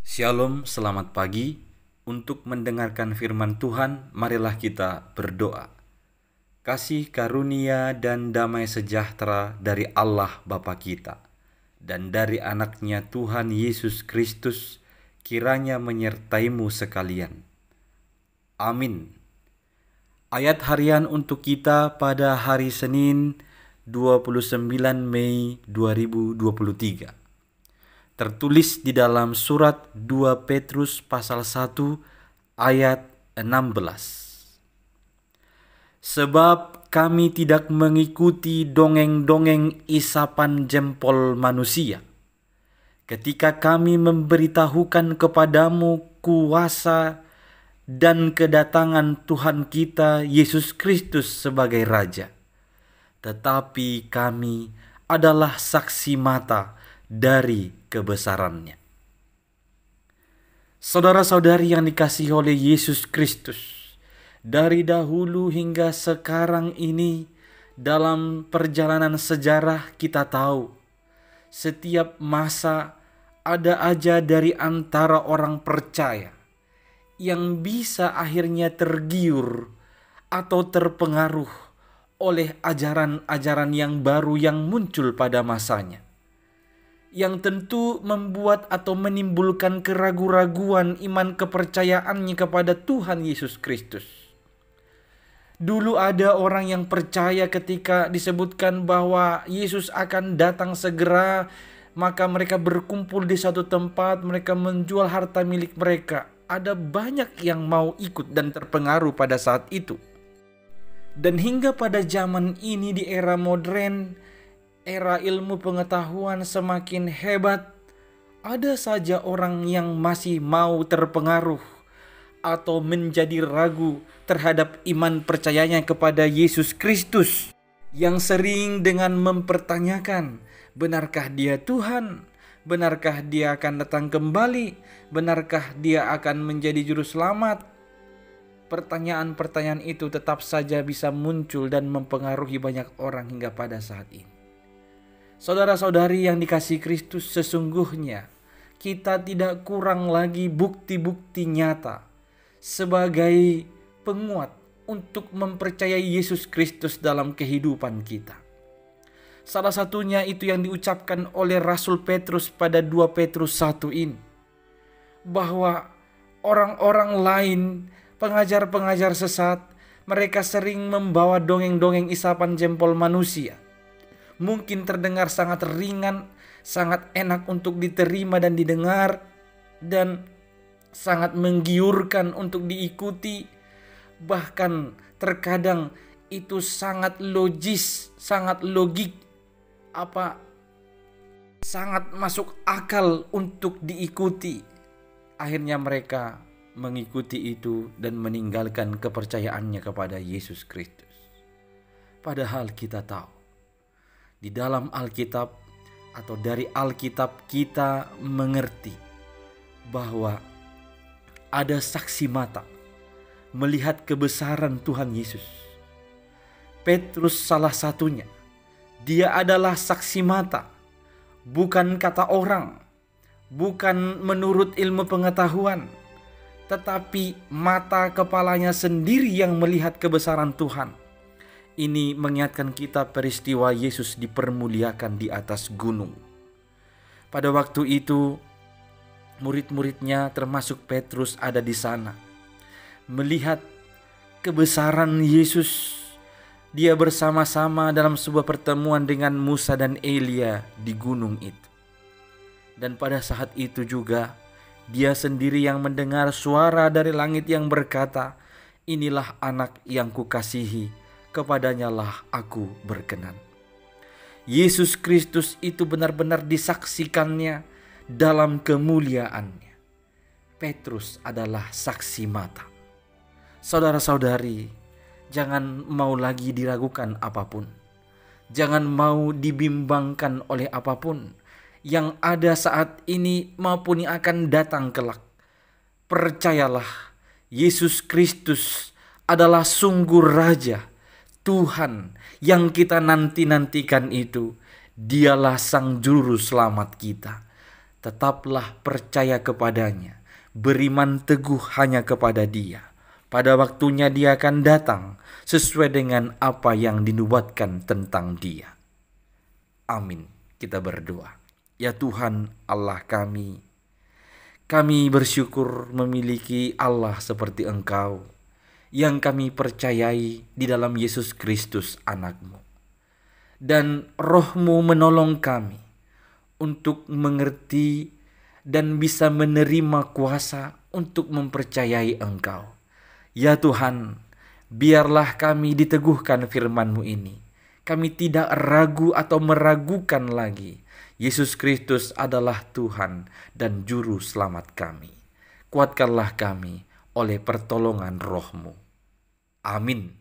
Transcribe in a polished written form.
Shalom, selamat pagi. Untuk mendengarkan firman Tuhan, marilah kita berdoa. Kasih karunia dan damai sejahtera dari Allah Bapa kita dan dari anaknya Tuhan Yesus Kristus kiranya menyertaimu sekalian. Amin. Ayat harian untuk kita pada hari Senin 29 Mei 2023. Tertulis di dalam surat 2 Petrus pasal 1 ayat 16. Sebab kami tidak mengikuti dongeng-dongeng isapan jempol manusia. Ketika kami memberitahukan kepadamu kuasa dan kedatangan Tuhan kita Yesus Kristus sebagai Raja. Tetapi kami adalah saksi mata dari kebesarannya. Saudara-saudari yang dikasihi oleh Yesus Kristus, dari dahulu hingga sekarang ini dalam perjalanan sejarah kita tahu setiap masa ada aja dari antara orang percaya yang bisa akhirnya tergiur atau terpengaruh oleh ajaran-ajaran yang baru yang muncul pada masanya, yang tentu membuat atau menimbulkan keraguan-raguan iman kepercayaannya kepada Tuhan Yesus Kristus. Dulu ada orang yang percaya ketika disebutkan bahwa Yesus akan datang segera, maka mereka berkumpul di satu tempat, mereka menjual harta milik mereka. Ada banyak yang mau ikut dan terpengaruh pada saat itu. Dan hingga pada zaman ini di era modern, era ilmu pengetahuan semakin hebat, ada saja orang yang masih mau terpengaruh atau menjadi ragu terhadap iman percayanya kepada Yesus Kristus, yang sering dengan mempertanyakan, benarkah dia Tuhan? Benarkah dia akan datang kembali? Benarkah dia akan menjadi juru selamat? Pertanyaan-pertanyaan itu tetap saja bisa muncul dan mempengaruhi banyak orang hingga pada saat ini. Saudara-saudari yang dikasihi Kristus, sesungguhnya kita tidak kurang lagi bukti-bukti nyata sebagai penguat untuk mempercayai Yesus Kristus dalam kehidupan kita. Salah satunya itu yang diucapkan oleh Rasul Petrus pada 2 Petrus 1 ini, bahwa orang-orang lain, pengajar-pengajar sesat, mereka sering membawa dongeng-dongeng isapan jempol manusia. Mungkin terdengar sangat ringan, sangat enak untuk diterima dan didengar, dan sangat menggiurkan untuk diikuti. Bahkan terkadang itu sangat logis, sangat logik, sangat masuk akal untuk diikuti. Akhirnya mereka mengikuti itu dan meninggalkan kepercayaannya kepada Yesus Kristus. Padahal kita tahu, di dalam Alkitab atau dari Alkitab kita mengerti bahwa ada saksi mata melihat kebesaran Tuhan Yesus. Petrus salah satunya. Dia adalah saksi mata, bukan kata orang, bukan menurut ilmu pengetahuan, tetapi mata kepalanya sendiri yang melihat kebesaran Tuhan. Ini mengingatkan kita peristiwa Yesus dipermuliakan di atas gunung. Pada waktu itu, murid-muridnya termasuk Petrus ada di sana. Melihat kebesaran Yesus, dia bersama-sama dalam sebuah pertemuan dengan Musa dan Elia di gunung itu. Dan pada saat itu juga, dia sendiri yang mendengar suara dari langit yang berkata, "Inilah anak yang kukasihi, kepadanyalah aku berkenan." Yesus Kristus itu benar-benar disaksikannya dalam kemuliaannya. Petrus adalah saksi mata. Saudara-saudari, jangan mau lagi diragukan apapun. Jangan mau dibimbangkan oleh apapun yang ada saat ini maupun yang akan datang kelak. Percayalah, Yesus Kristus adalah sungguh Raja, Tuhan yang kita nanti-nantikan itu. Dialah Sang Juru Selamat kita. Tetaplah percaya kepadanya, beriman teguh hanya kepada Dia. Pada waktunya Dia akan datang sesuai dengan apa yang dinubuatkan tentang Dia. Amin. Kita berdoa. Ya Tuhan Allah kami bersyukur memiliki Allah seperti Engkau yang kami percayai di dalam Yesus Kristus anak-Mu. Dan Roh-Mu menolong kami untuk mengerti dan bisa menerima kuasa untuk mempercayai Engkau. Ya Tuhan, biarlah kami diteguhkan firman-Mu ini. Kami tidak ragu atau meragukan lagi. Yesus Kristus adalah Tuhan dan Juru Selamat kami. Kuatkanlah kami oleh pertolongan Roh-Mu. Amin.